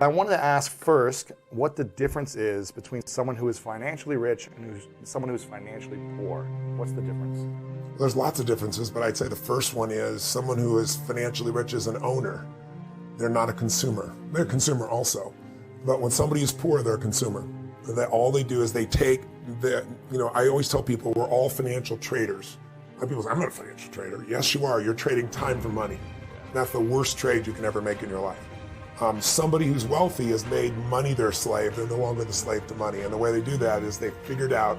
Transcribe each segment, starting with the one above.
I wanted to ask first what the difference is between someone who is financially rich and someone who is financially poor. What's the difference? There's lots of differences, but I'd say the first one is someone who is financially rich is an owner. They're not a consumer. They're a consumer also. But when somebody is poor, they're a consumer. All they do is they take I always tell people we're all financial traders. People say, I'm not a financial trader. Yes, you are. You're trading time for money. That's the worst trade you can ever make in your life. Somebody who's wealthy has made money their slave. They're no longer the slave to money. And the way they do that is they've figured out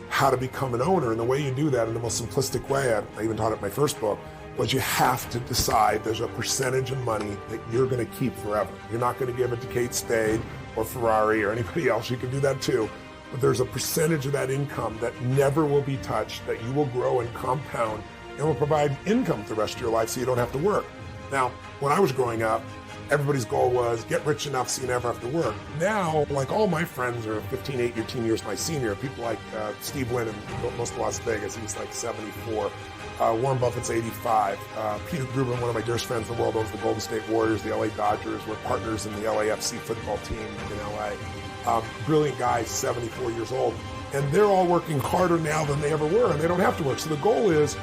how to become an owner. And the way you do that in the most simplistic way, I even taught it in my first book, was you have to decide there's a percentage of money that you're going to keep forever. You're not going to give it to Kate Spade or Ferrari or anybody else. You can do that too. But there's a percentage of that income that never will be touched, that you will grow and compound and will provide income for the rest of your life so you don't have to work. Now, when I was growing up, everybody's goal was get rich enough so you never have to work. Now, like all my friends are 15, 18 years my senior. People like Steve Wynn in most of Las Vegas, he's like 74. Warren Buffett's 85. Peter Grubin, one of my dearest friends in the world, owns the Golden State Warriors, the LA Dodgers. We're partners in the LAFC football team in LA. Brilliant guys, 74 years old. And they're all working harder now than they ever were, and they don't have to work. So the goal is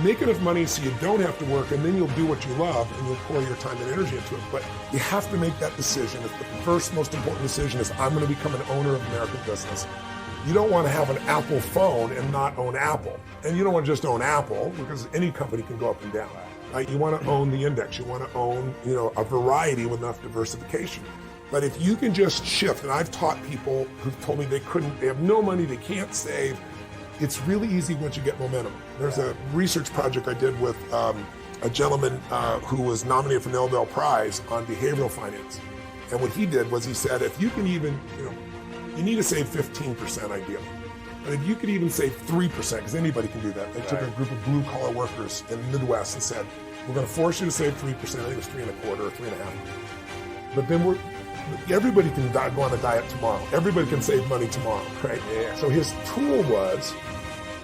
make enough money so you don't have to work, and then you'll do what you love, and you'll pour your time and energy into it. But you have to make that decision. If the first most important decision is, I'm going to become an owner of American business. You don't want to have an Apple phone and not own Apple. And you don't want to just own Apple, because any company can go up and down. Right? You want to own the index. You want to own, a variety with enough diversification. But if you can just shift, and I've taught people who've told me they have no money, they can't save. It's really easy once you get momentum. There's a research project I did with a gentleman who was nominated for the Nobel Prize on behavioral finance. And what he did was he said, if you can even, you need to save 15% ideally. But if you could even save 3%, because anybody can do that. They took a group of blue collar workers in the Midwest and said, we're going to force you to save 3%. I think it was 3.25 or 3.5. But then everybody can go on a diet tomorrow. Everybody can save money tomorrow, right? Yeah. So his tool was,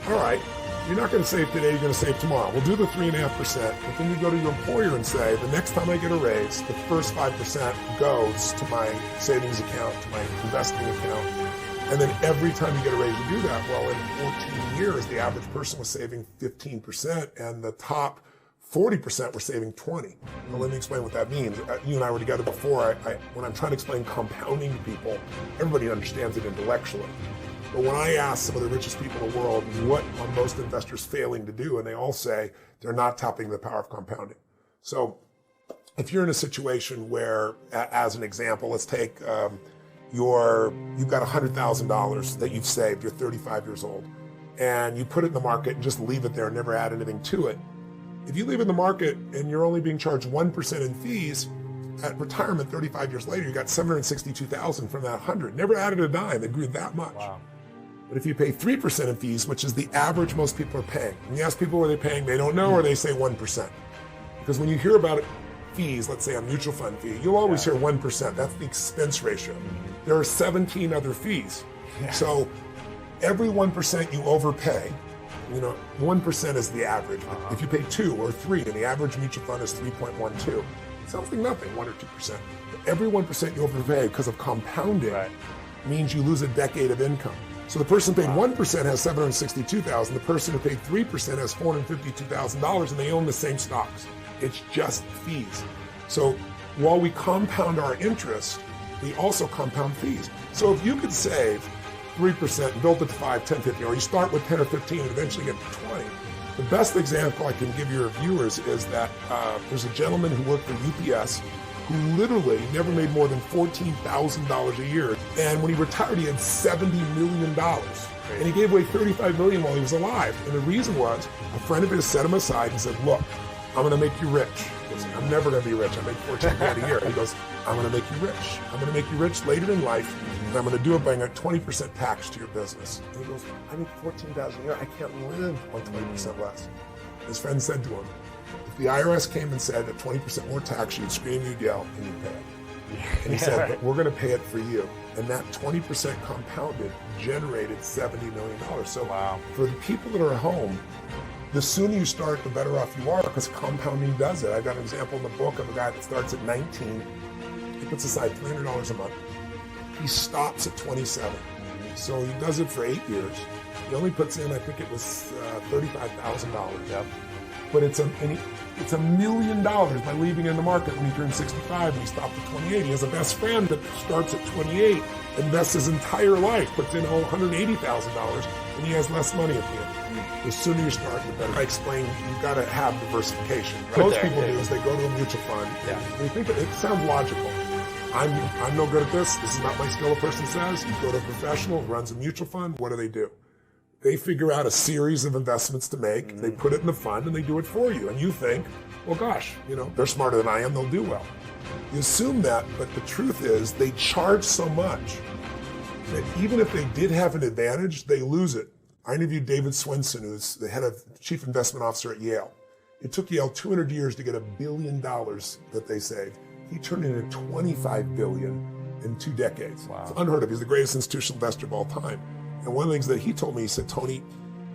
all right, you're not going to save today, you're going to save tomorrow. We'll do the 3.5%, but then you go to your employer and say, the next time I get a raise, the first 5% goes to my savings account, to my investing account. And then every time you get a raise, you do that. Well, in 14 years, the average person was saving 15%, and the top 40% were saving 20. Well, let me explain what that means. You and I were together before. When I'm trying to explain compounding to people, everybody understands it intellectually. But when I ask some of the richest people in the world, what are most investors failing to do? And they all say they're not tapping the power of compounding. So if you're in a situation where, as an example, let's take you've got $100,000 that you've saved, you're 35 years old, and you put it in the market and just leave it there and never add anything to it. If you leave it in the market and you're only being charged 1% in fees, at retirement 35 years later, you got $762,000 from that 100. Never added a dime, it grew that much. Wow. But if you pay 3% in fees, which is the average most people are paying, and you ask people what they're paying, they don't know, or they say 1%. Because when you hear about it, fees, let's say a mutual fund fee, you'll always hear 1%. That's the expense ratio. There are 17 other fees. Yeah. So every 1% you overpay, 1% is the average. If you pay 2 or 3, and the average mutual fund is 3.12, it sounds like nothing, 1 or 2%. But every 1% you overpay because of compounding means you lose a decade of income. So the person who paid 1% has $762,000. The person who paid 3% has $452,000, and they own the same stocks. It's just fees. So while we compound our interest, we also compound fees. So if you could save 3% and build it to 5, 10, 15, or you start with 10 or 15 and eventually get to 20. The best example I can give your viewers is that there's a gentleman who worked for UPS who literally never made more than $14,000 a year. And when he retired, he had $70 million. And he gave away $35 million while he was alive. And the reason was, a friend of his set him aside and said, look, I'm going to make you rich. He goes, I'm never going to be rich. I make $14,000 a year. He goes, I'm going to make you rich. I'm going to make you rich later in life, and I'm going to do it by a 20% tax to your business. And he goes, I make $14,000 a year. I can't live on 20% less. His friend said to him, if the IRS came and said that 20% more tax, you'd scream, you'd yell, and you'd pay it. And he said, but we're going to pay it for you. And that 20% compounded generated $70 million. So for the people that are at home, the sooner you start, the better off you are, because compounding does it. I've got an example in the book of a guy that starts at 19. He puts aside $300 a month. He stops at 27. So he does it for 8 years. He only puts in, I think it was $35,000. Yep. But it's $1 million by leaving in the market when he turns 65 and he stopped at 28. He has a best friend that starts at 28, invests his entire life, puts in $180,000, and he has less money at the end. The sooner you start, the better. I explain you've got to have diversification. What most people do is they go to a mutual fund. Yeah. They think it sounds logical. I'm no good at this. This is not my skill, a person says. You go to a professional who runs a mutual fund. What do? They figure out a series of investments to make. Mm-hmm. They put it in the fund and they do it for you. And you think, well, gosh, they're smarter than I am. They'll do well. You assume that, but the truth is they charge so much that even if they did have an advantage, they lose it. I interviewed David Swenson, who's the head of chief investment officer at Yale. It took Yale 200 years to get $1 billion that they saved. He turned it into $25 billion in 2 decades. Wow. It's unheard of. He's the greatest institutional investor of all time. And one of the things that he told me, he said, Tony,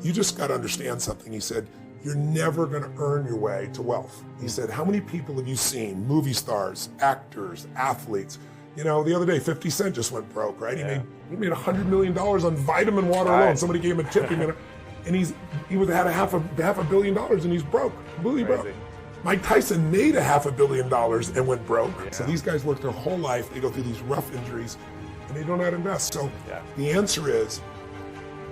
you just got to understand something. He said, you're never going to earn your way to wealth. He said, how many people have you seen, movie stars, actors, athletes? The other day, 50 Cent just went broke, right? Yeah. He made $100 million on vitamin water alone. Somebody gave him a tip, and he had a half a billion dollars, and he's broke, completely broke. Mike Tyson made $500 million and went broke. Yeah. So these guys work their whole life. They go through these rough injuries, and they don't know how to invest. So the answer is,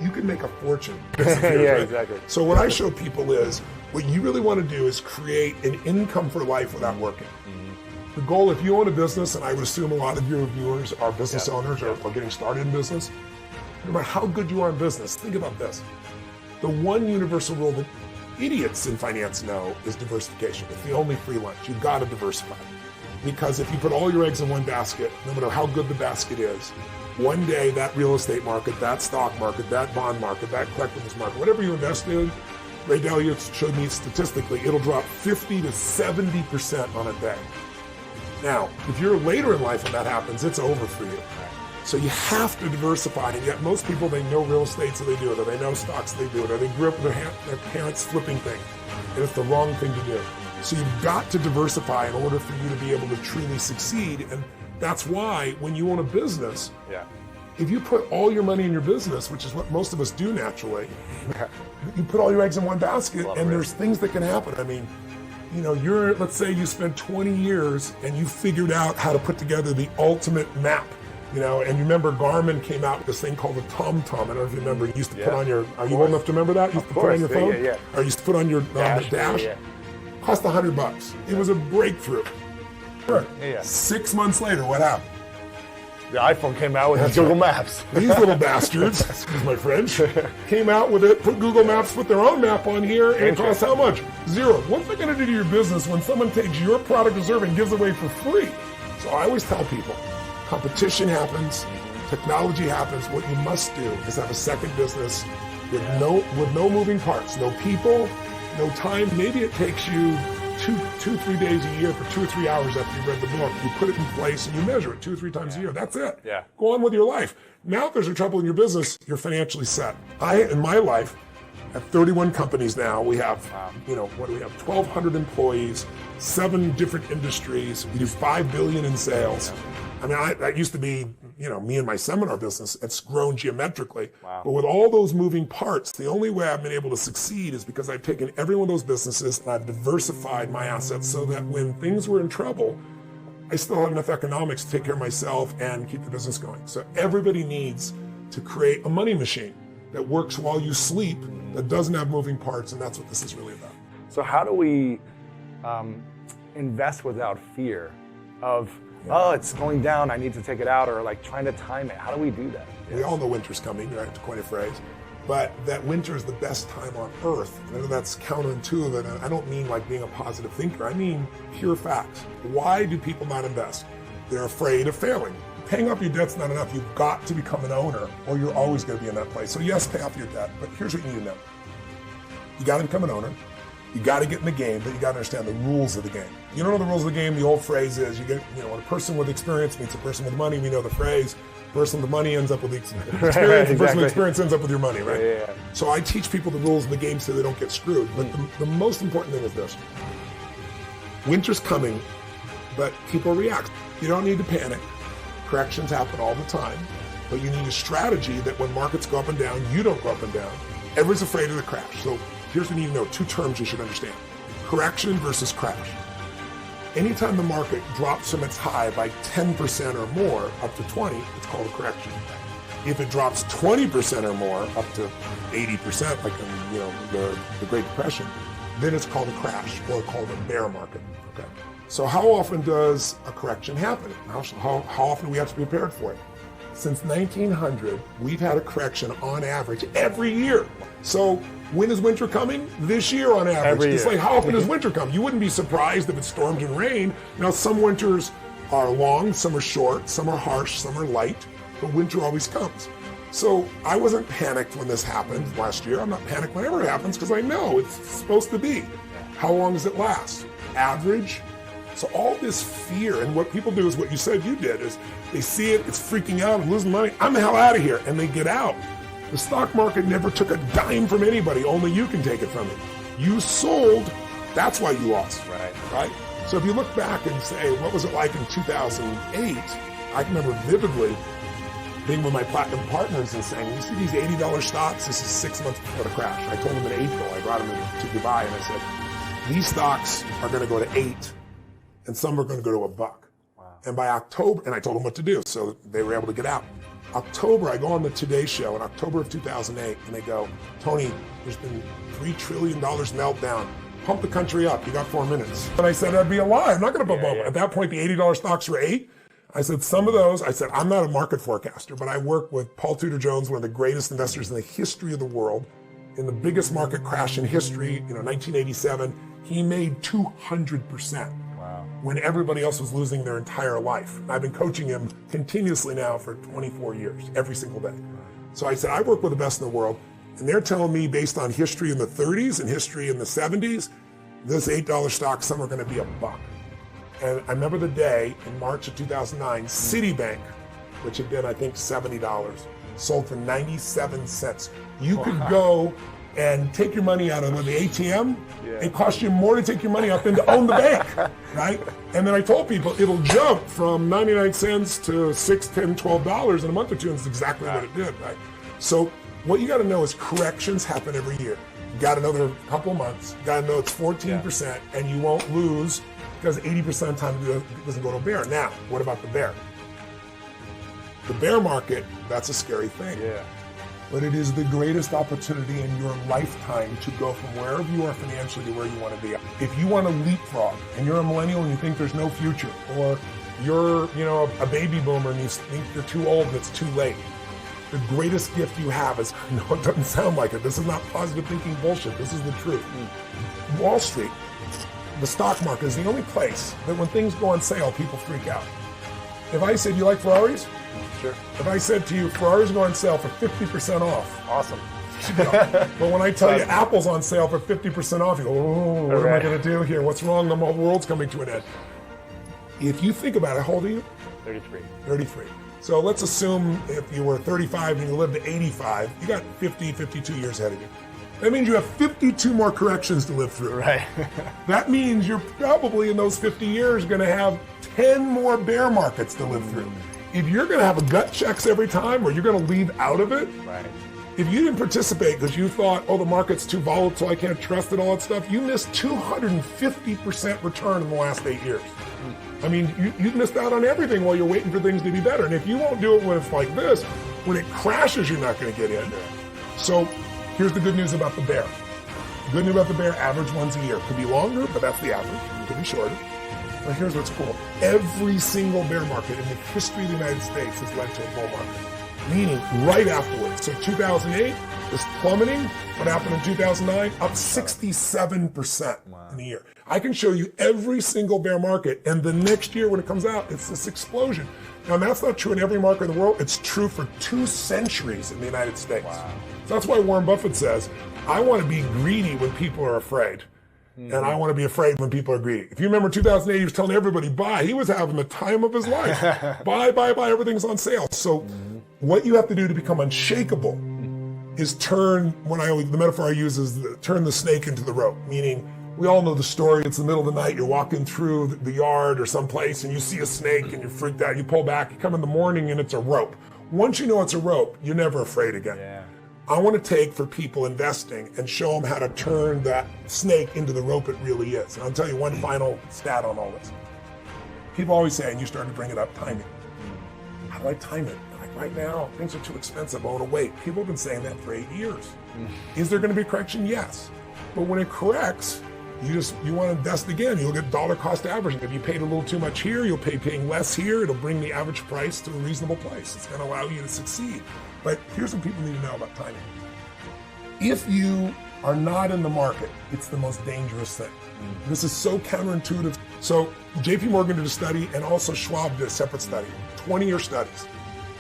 you can make a fortune. Yeah, exactly. So what I show people is, what you really want to do is create an income for life without working. Mm-hmm. The goal, if you own a business, and I would assume a lot of your viewers are business owners or getting started in business, no matter how good you are in business, think about this. The one universal rule that idiots in finance know is diversification. It's the only free lunch. You've got to diversify. Because if you put all your eggs in one basket, no matter how good the basket is, one day that real estate market, that stock market, that bond market, that collectibles market, whatever you invest in, Ray Dalio showed me statistically, it'll drop 50 to 70% on a day. Now, if you're later in life and that happens, it's over for you. So you have to diversify, and yet most people, they know real estate, so they do it, or they know stocks, so they do it, or they grew up with their parents flipping things, and it's the wrong thing to do. So you've got to diversify in order for you to be able to truly succeed, and that's why when you own a business, if you put all your money in your business, which is what most of us do naturally, you put all your eggs in one basket, and there's things that can happen. I mean, let's say you spent 20 years and you figured out how to put together the ultimate map. And you remember Garmin came out with this thing called the TomTom. I don't know if you remember. You used to put on your, are you old enough to remember that? You used to put on your phone? Or you used to put on your dash? Cost $100. It was a breakthrough. Sure. 6 months later, what happened? The iPhone came out with Google Maps. These little bastards, excuse my French, came out with it, put Google Maps, put their own map on here, and it costs how much? $0. What's it going to do to your business when someone takes your product or service and gives it away for free? So I always tell people, competition happens, technology happens. What you must do is have a second business with no moving parts, no people, no time. Maybe it takes you 2-3 days a year for 2 or 3 hours after you've read the book. You put it in place and you measure it 2 or 3 times a year. That's it. Go on with your life. Now, if there's a trouble in your business, you're financially set. In my life, have 31 companies now. We have, what do we have? 1,200 employees, 7 different industries. We do $5 billion in sales. I mean, that used to be, me and my seminar business. It's grown geometrically. Wow. But with all those moving parts, the only way I've been able to succeed is because I've taken every one of those businesses and I've diversified my assets so that when things were in trouble, I still have enough economics to take care of myself and keep the business going. So everybody needs to create a money machine that works while you sleep, that doesn't have moving parts, and that's what this is really about. So how do we invest without fear of, oh, it's going down, I need to take it out, or like trying to time it? How do we do that? We all know winter's coming, right, to coin a phrase. But that winter is the best time on earth. I know that's counterintuitive, and I don't mean like being a positive thinker. I mean pure facts. Why do people not invest? They're afraid of failing. Paying off your debt's not enough. You've got to become an owner, or you're always going to be in that place. So yes, pay off your debt, but here's what you need to know. You got to become an owner. You got to get in the game, but you got to understand the rules of the game. You don't know the rules of the game. The old phrase is, when a person with experience meets a person with money. We know the phrase, person with money ends up with the experience. The person with experience ends up with your money, right? Yeah. So I teach people the rules of the game so they don't get screwed. But the most important thing is this. Winter's coming, but people react. You don't need to panic. Corrections happen all the time, but you need a strategy that when markets go up and down, you don't go up and down. Everyone's afraid of the crash. So here's what you need to know, 2 terms you should understand. Correction versus crash. Anytime the market drops from its high by 10% or more up to 20, it's called a correction. If it drops 20% or more up to 80%, like in the Great Depression, then it's called a crash or called a bear market. Okay. So how often does a correction happen? How often do we have to be prepared for it? Since 1900, we've had a correction on average every year. So when is winter coming? This year on average. Every It's year. like, how often does winter come? You wouldn't be surprised if it stormed and rained. Now, some winters are long, some are short, some are harsh, some are light, but winter always comes. So I wasn't panicked when this happened last year. I'm not panicked whenever it happens because I know it's supposed to be. How long does it last? Average. So all this fear, and what people do is what you said you did, is they see it, it's freaking out, I'm losing money, I'm the hell out of here, and they get out. The stock market never took a dime from anybody, only you can take it from it. You sold, that's why you lost. Right? So if you look back and say, what was it like in 2008? I can remember vividly being with my platinum partners and saying, you see these $80 stocks? This is 6 months before the crash. I told them in April, I brought them to Dubai, and I said, these stocks are going to go to 8, and some are going to go to $1. Wow. And by October, and I told them what to do, so they were able to get out. October, I go on the Today Show in October of 2008, and they go, Tony, there's been $3 trillion meltdown. Pump the country up. You got 4 minutes. And I said, I'd be a lie. I'm not going to pump up. At that point, the $80 stocks were 8. I said, some of those, I said, I'm not a market forecaster, but I work with Paul Tudor Jones, one of the greatest investors in the history of the world. In the biggest market crash in history, 1987, he made 200%. When everybody else was losing their entire life. I've been coaching him continuously now for 24 years, every single day. So I said, I work with the best in the world, and they're telling me based on history in the 30s and history in the 70s, this $8 stock, some are going to be $1. And I remember the day in March of 2009, Citibank, which had been, I think, $70, sold for 97 cents. You could go and take your money out of the ATM. It costs you more to take your money out than to own the bank, right? And then I told people it'll jump from 99 cents to $6, $10, $12 in a month or two, and it's exactly what it did, right? So what you got to know is corrections happen every year. You got another couple of months. You got to know it's 14%, and you won't lose because 80% of the time it doesn't go to a bear. Now, what about the bear? The bear market, that's a scary thing. But it is the greatest opportunity in your lifetime to go from wherever you are financially to where you want to be. If you want to leapfrog and you're a millennial and you think there's no future, or you're, a baby boomer and you think you're too old and it's too late, the greatest gift you have is, I know it doesn't sound like it, this is not positive thinking bullshit, this is the truth. Wall Street, the stock market is the only place that when things go on sale, people freak out. If I said, you like Ferraris? Sure. If I said to you, Ferraris go on sale for 50% off. Awesome. But when I tell you Apple's on sale for 50% off, you go, oh, what am I going to do here? What's wrong? The whole world's coming to an end. If you think about it, how old are you? 33. 33. So let's assume if you were 35 and you lived to 85, you got 50, 52 years ahead of you. That means you have 52 more corrections to live through. Right. That means you're probably in those 50 years going to have 10 more bear markets to live through. If you're going to have a gut checks every time or you're going to leave out of it, if you didn't participate because you thought, oh, the market's too volatile, I can't trust it, all that stuff, you missed 250% return in the last 8 years. I mean, you missed out on everything while you're waiting for things to be better. And if you won't do it when it's like this, when it crashes, you're not going to get in. So here's the good news about the bear. The good news about the bear, average ones a year. Could be longer, but that's the average. It could be shorter. But here's what's cool. Every single bear market in the history of the United States has led to a bull market. Meaning right afterwards. So 2008 is plummeting. What happened in 2009? Up 67% in a year. I can show you every single bear market, and the next year when it comes out, it's this explosion. Now that's not true in every market in the world. It's true for 2 centuries in the United States. So that's why Warren Buffett says, I want to be greedy when people are afraid. And I want to be afraid when people are greedy. If you remember 2008, he was telling everybody, buy. He was having the time of his life. Buy, everything's on sale. So what you have to do to become unshakable is turn, the metaphor I use is turn the snake into the rope, meaning We all know the story. It's the middle of the night. You're walking through the yard or someplace and you see a snake and you're freaked out. You pull back, you come in the morning and it's a rope. Once you know it's a rope, you're never afraid again. Yeah. I want to take for people investing and show them how to turn that snake into the rope it really is. And I'll tell you one final stat on all this. People always say, and you started to bring it up, timing. How do I time it? Like right now, things are too expensive. I want to wait. People have been saying that for 8 years. Is there going to be a correction? Yes. But when it corrects, you want to invest again. You'll get dollar cost averaging. If you paid a little too much here, you'll paying less here. It'll bring the average price to a reasonable place. It's going to allow you to succeed. But here's what people need to know about timing. If you are not in the market, it's the most dangerous thing. This is so counterintuitive. So JP Morgan did a study and also Schwab did a separate study, 20-year studies.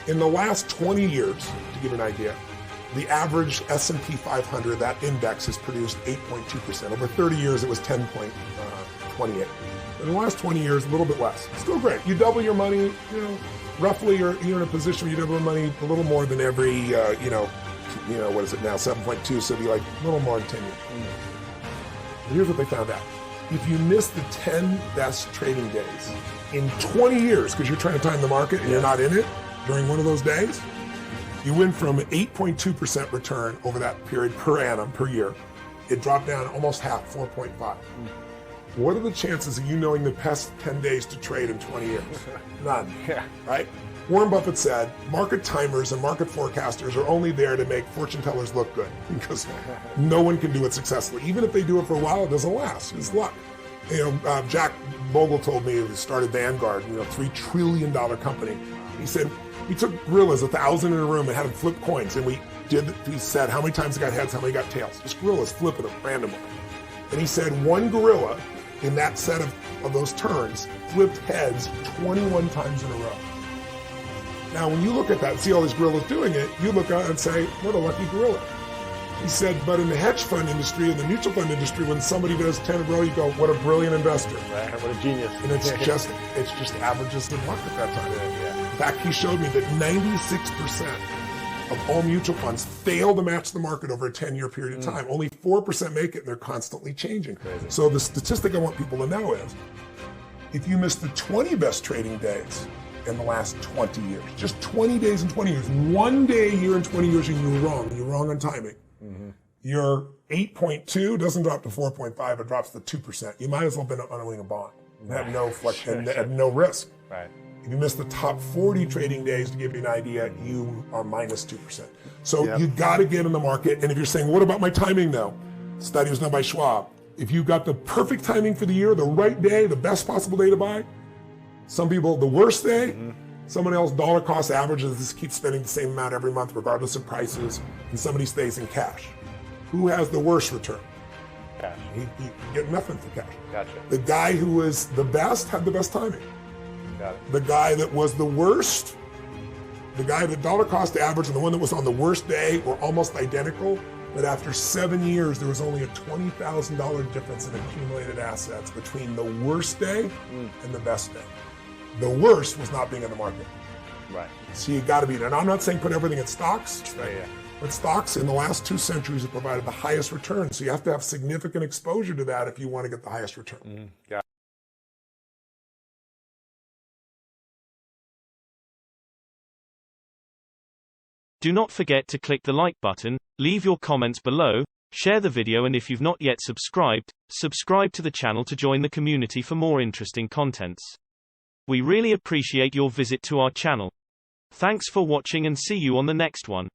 In the last 20 years, to give you an idea, the average S&P 500, that index has produced 8.2%. Over 30 years, it was 10.28. In the last 20 years, a little bit less. Still great. You double your money, roughly you're in a position where you double your money a little more than every, what is it now, 7.2, so it'd be like a little more than 10 years. But here's what they found out. If you miss the 10 best trading days in 20 years, because you're trying to time the market and you're not in it during one of those days, you went from 8.2% return over that period per annum, per year. It dropped down almost half, 4.5. What are the chances of you knowing the best 10 days to trade in 20 years? None, right? Warren Buffett said, market timers and market forecasters are only there to make fortune tellers look good because no one can do it successfully. Even if they do it for a while, it doesn't last. It's luck. Jack Bogle told me he started Vanguard, $3 trillion company. He said, we took gorillas, 1,000 in a room, and had them flip coins. And he said, how many times it got heads, how many got tails? Just gorillas flipping them randomly. And he said, one gorilla in that set of those turns flipped heads 21 times in a row. Now, when you look at that and see all these gorillas doing it, you look at it and say, what a lucky gorilla. He said, but in the hedge fund industry, in the mutual fund industry, when somebody does 10 in a row, you go, what a brilliant investor. Right, what a genius. And it's just averages in luck at that time. In fact, he showed me that 96% of all mutual funds fail to match the market over a 10-year period of time. Only 4% make it, and they're constantly changing. Crazy. So the statistic I want people to know is, if you miss the 20 best trading days in the last 20 years, just 20 days in 20 years, one day a year in 20 years, and you're wrong on timing. Your 8.2 doesn't drop to 4.5, it drops to 2%. You might as well have been owning a bond and have no and have no risk. Right. If you miss the top 40 trading days, to give you an idea, you are minus 2%. So you got to get in the market. And if you're saying, what about my timing though? Study was done by Schwab. If you got the perfect timing for the year, the right day, the best possible day to buy, some people, the worst day, someone else dollar cost averages, just keeps spending the same amount every month regardless of prices, and somebody stays in cash. Who has the worst return? Cash. You get nothing for cash. Gotcha. The guy who was the best had the best timing. Got it. The guy that was the worst, the guy that dollar cost average and the one that was on the worst day were almost identical, but after 7 years, there was only a $20,000 difference in accumulated assets between the worst day and the best day. The worst was not being in the market. Right. So you got to be there. And I'm not saying put everything in stocks, right? But stocks in the last 2 centuries have provided the highest return. So you have to have significant exposure to that if you want to get the highest return. Got it. Do not forget to click the like button, leave your comments below, share the video, and if you've not yet subscribed, subscribe to the channel to join the community for more interesting contents. We really appreciate your visit to our channel. Thanks for watching and see you on the next one.